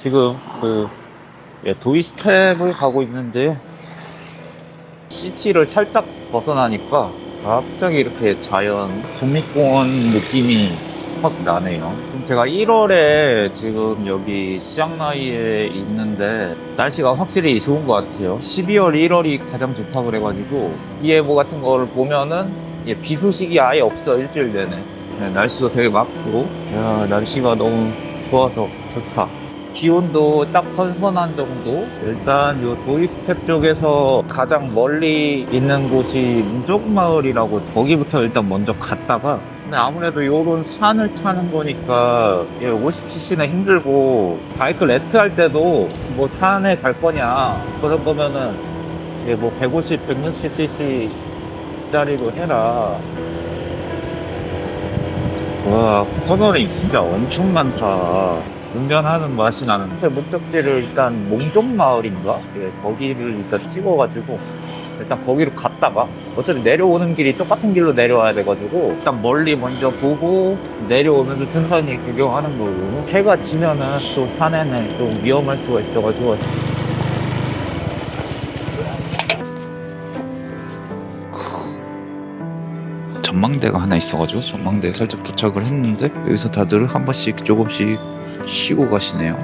지금 도이스텝을 가고 있는데 시티를 살짝 벗어나니까 갑자기 이렇게 자연 국립공원 느낌이 확 나네요. 제가 1월에 지금 여기 치앙마이에 있는데 날씨가 확실히 좋은 것 같아요. 12월, 1월이 가장 좋다 그래가지고 이 예보 같은 거를 보면은 비 소식이 아예 없어, 일주일 내내. 네, 날씨도 되게 맑고, 야, 날씨가 너무 좋아서 좋다. 기온도 딱 선선한 정도. 일단 요 도이스텝 쪽에서 가장 멀리 있는 곳이 문종마을이라고, 거기부터 일단 먼저 갔다가, 근데 아무래도 요런 산을 타는 거니까 50cc는 힘들고, 바이크 렌트 할 때도 뭐 산에 갈 거냐 그럴 거면은 뭐 150, 160cc 짜리로 해라. 와, 터널이 진짜 엄청 많다. 운전하는 맛이 나는. 목적지를 일단 몽종마을인가? 거기를 일단 찍어가지고 일단 거기로 갔다가 어차피 내려오는 길이 똑같은 길로 내려와야 돼가지고 일단 멀리 먼저 보고 내려오면서 천천히 구경하는 거고, 해가 지면은 또 산에는 좀 위험할 수가 있어가지고. 전망대가 하나 있어가지고 전망대에 살짝 도착을 했는데 여기서 다들 한 번씩 조금씩 쉬고 가시네요.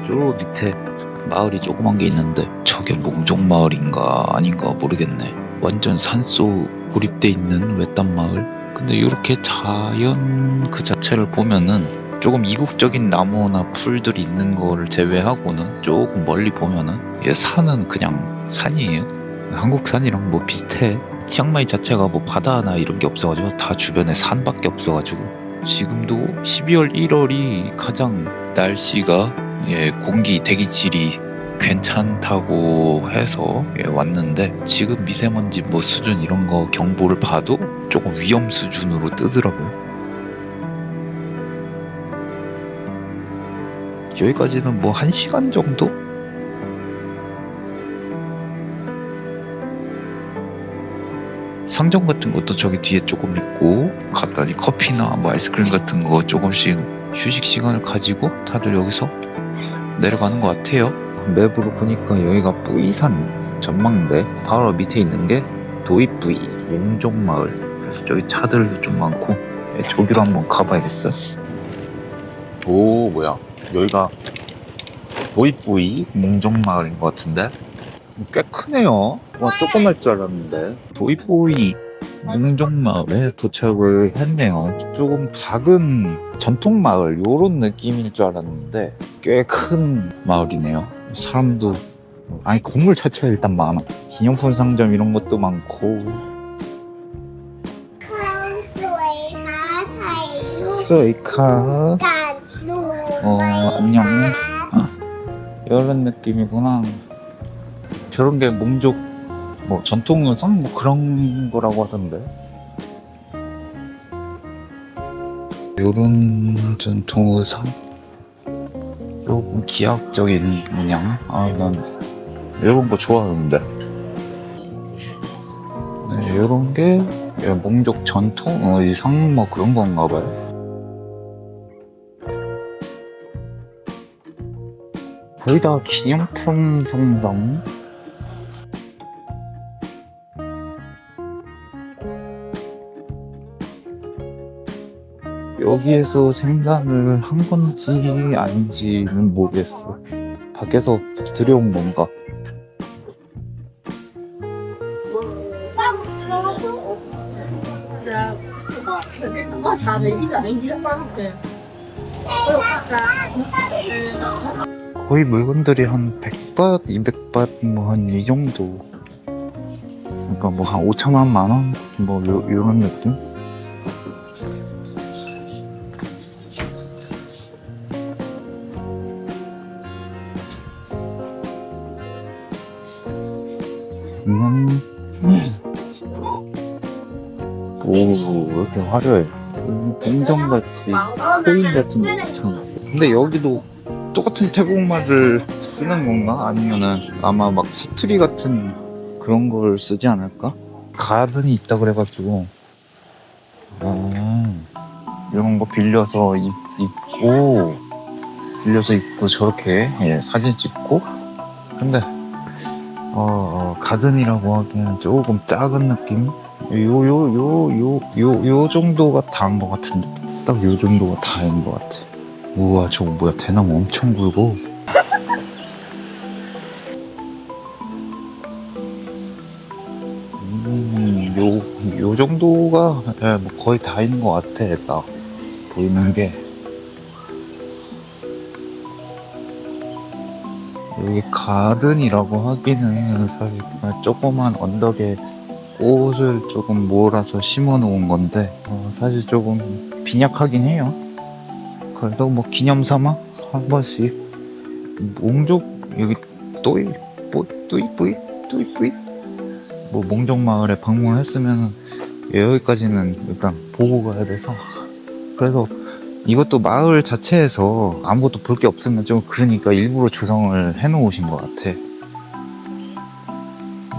저 밑에 마을이 조그만 게 있는데 저게 몽종마을인가 아닌가 모르겠네. 완전 산속 고립돼 있는 외딴 마을. 근데 이렇게 자연 그 자체를 보면은 조금 이국적인 나무나 풀들이 있는 거를 제외하고는 조금 멀리 보면은 산은 그냥 산이에요. 한국 산이랑 뭐 비슷해. 치앙마이 자체가 뭐 바다나 이런 게 없어가지고 다 주변에 산밖에 없어가지고 지금도 12월 1월이 가장 날씨가 공기 대기질이 괜찮다고 해서 왔는데 지금 미세먼지 뭐 수준 이런 거 경보를 봐도 조금 위험 수준으로 뜨더라고요. 여기까지는 뭐 1시간 정도? 상점 같은 것도 저기 뒤에 조금 있고, 갔더니 커피나 뭐 아이스크림 같은 거 조금씩 휴식 시간을 가지고 다들 여기서 내려가는 것 같아요. 맵으로 보니까 여기가 뿌이산 전망대, 바로 밑에 있는 게 도이뿌이 몽종마을. 그래서 저기 차들도 좀 많고 저기로 한번 가봐야겠어. 오, 뭐야, 여기가 도이뿌이 몽종마을인 것 같은데 꽤 크네요. 와, 조그만 줄 알았는데. 도이뿌이 몽종마을에 도착을 했네요. 조금 작은 전통마을 요런 느낌일 줄 알았는데 꽤 큰 마을이네요. 사람도, 아니 건물 자체가 일단 많아. 기념품 상점 이런 것도 많고. 스웨이카. 안녕. 이런 느낌이구나. 저런 게 몽족 뭐 전통 의상 뭐 그런 거라고 하던데. 요런 전통 의상 조금 기하학적인 문양. 난 이런 거 좋아하는데. 네, 요런 게 몽족 전통 의상 뭐 그런 건가 봐요. 거의 다 기념품 상점. 여기에서 생산을 한 건지 아닌지는 모르겠어. 밖에서 들여온 건가? 거의 물건들이 한 100밭, 200밭 뭐 한 이 정도. 그러니까 뭐 한 5천원, 만원 뭐 요런 느낌? 오, 왜 이렇게 화려해. 동전같이 코인 같은 게 붙여놨어. 근데 여기도 똑같은 태국말을 쓰는 건가? 아니면은 아마 막 사투리 같은 그런 걸 쓰지 않을까? 가든이 있다 그래가지고 이런 거 빌려서 입고 빌려서 입고 저렇게 사진 찍고. 근데 가든이라고 하기에는 조금 작은 느낌? 요 정도가 다인 것 같은데? 딱 요 정도가 다인 것 같아. 우와, 저거 뭐야, 대나무 엄청 굵고. 요 정도가 뭐 거의 다인 것 같아. 딱 보이는 게. 여기 가든이라고 하기는 사실 조그만 언덕에 꽃을 조금 몰아서 심어 놓은 건데 사실 조금 빈약하긴 해요. 그래도 뭐 기념 삼아 한 번씩 몽족 여기 또이 뭐 몽족 마을에 방문했으면 여기까지는 일단 보고 가야 돼서. 그래서 이것도 마을 자체에서 아무것도 볼 게 없으면 좀 그러니까 일부러 조성을 해 놓으신 것 같아.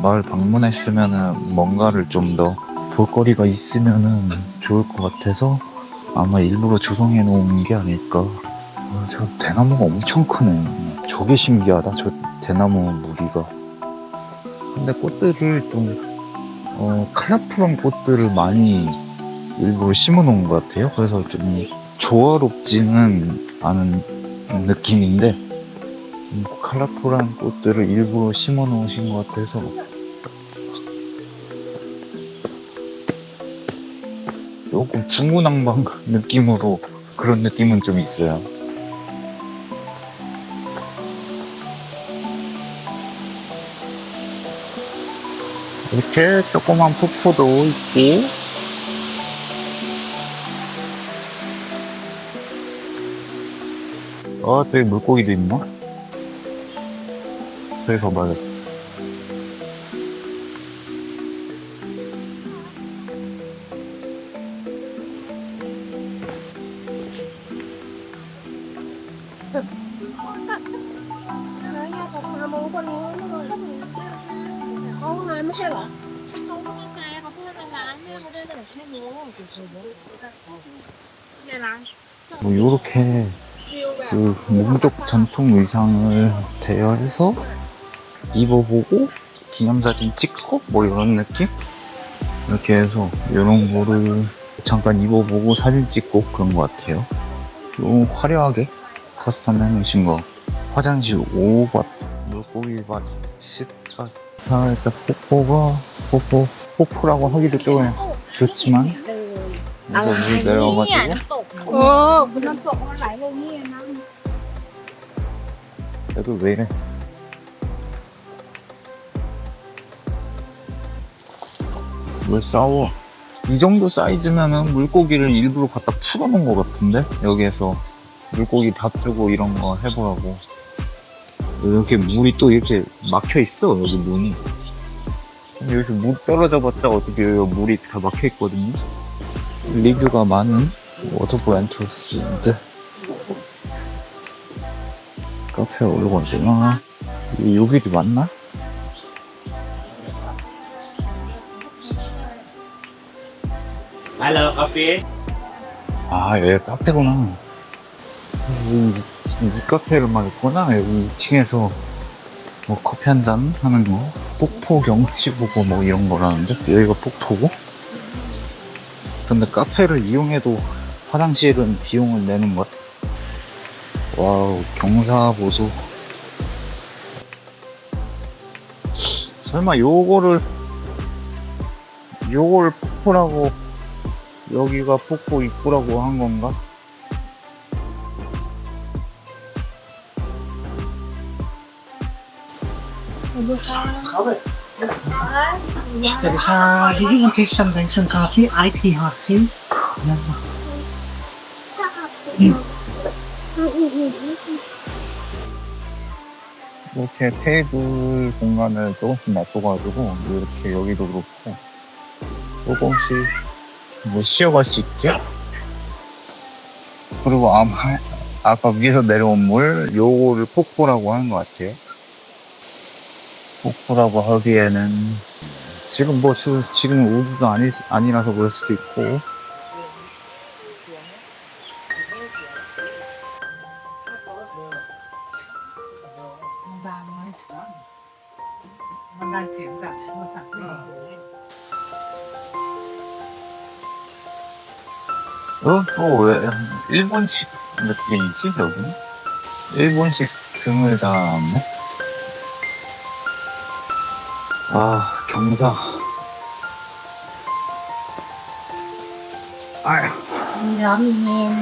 마을 방문했으면은 뭔가를 좀 더 볼거리가 있으면은 좋을 것 같아서 아마 일부러 조성해 놓은 게 아닐까. 저 대나무가 엄청 크네. 저게 신기하다, 저 대나무 무리가. 근데 꽃들을 좀 컬러풀한 꽃들을 많이 일부러 심어 놓은 것 같아요. 그래서 좀 조화롭지는 않은 느낌인데 컬러풀한 꽃들을 일부러 심어 놓으신 것 같아서 조금 중구난방 느낌으로 그런 느낌은 좀 있어요. 이렇게 조그만 폭포도 있고. 저기 물고기도 있나? 저기 가봐요. 뭐 요렇게 그 민족 전통 의상을 대여해서 입어보고 기념사진 찍고 뭐 이런 느낌? 이렇게 해서 이런 거를 잠깐 입어보고 사진 찍고 그런 것 같아요. 좀 화려하게 커스텀 해놓으신 거. 화장실 5밭, 물고기밭 10밭. 살짝 폭포라고 하기도 조금 좋지만 이거 물 내려가지고 부산 쪽 lại vô nghe năm. 여기 왜 이래? 왜 싸워? 이 정도 사이즈면은 물고기를 일부러 갖다 풀어놓은 것 같은데? 여기에서 물고기 밥 주고 이런 거 해보라고. 이렇게 물이 또 이렇게 막혀 있어, 여기 문이. 여기서 물 떨어져 봤자 어떻게 여기 물이 다 막혀 있거든요. 리뷰가 많은 워터볼 엔트러스인데 카페 올라가 되나? 여기도 맞나? Hello, coffee. 아, 여기 카페구나. 이 카페를만 있구나. 여기 2층에서 뭐 커피 한 잔 하는 거, 폭포 경치 보고 뭐 이런 거라는데 여기가 폭포고. 근데 카페를 이용해도 화장실은 비용을 내는 것. 와우, 경사보소. 설마 요거를 폭포라고, 여기가 폭포 입구라고 한 건가? Did you want to some coffee? IP hot tea. 이렇게 테이블 공간을 조금씩 놔둬가지고 이렇게 여기도 그렇고 조금씩 뭐 쉬어갈 수 있지? 그리고 아까 위에서 내려온 물 요거를 폭포라고 하는 것 같아요. 폭포라고 하기에는 지금 지금 우기가 아니라서 그럴 수도 있고. ดังมันมันได้เสียงจากโทรศัพท์เลย 또 왜 일본식 느낌이지 여기? 일본식 등을 달았네. 아 경사. 아야. มีร้อนมีเย็น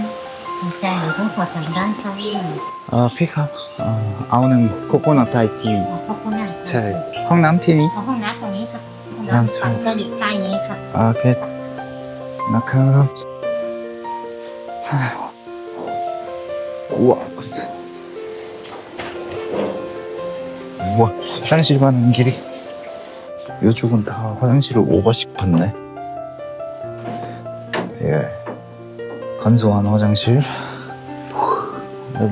มีใจอยู่ต้องสอดจากด้านข้าง 아 픽업. 아우는 코코넛 타이티. ขอบคุณนะ 제 황남티니. เอาห้องน้ำตรงนี้ครับห้อง น้ำ น้ำ ช ฝั่ ม งกระดิ่งใต้นี้ครับ 아 그. 나카. 우와. 우와. 화장실 가는 길이. 이쪽은 다 화장실을 5번씩 봤네. 예. 간소한 화장실.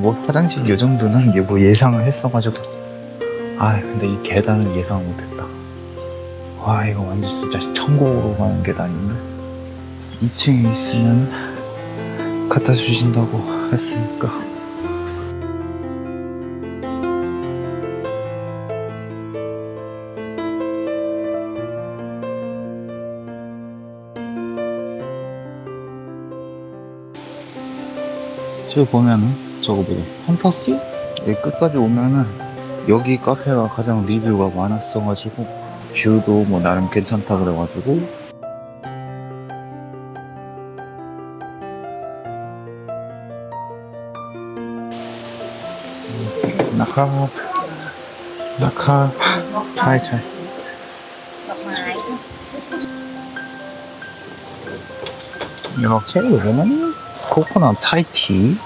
뭐 화장실 요 정도는 이게 뭐 예상을 했어가지고. 아 근데 이 계단은 예상 못했다. 와 이거 완전 진짜 천국으로 가는 계단이네. 2층에 있으면 갖다 주신다고 했으니까. 저기 보면은 저거 뭐야 펌퍼스? 여기 끝까지 오면은 여기 카페가 가장 리뷰가 많았어가지고 뷰도 뭐 나름 괜찮다 그래가지고 나카 나카 차이차이 ดอกไม้ 이렇게 보면은 코코넛 타이티.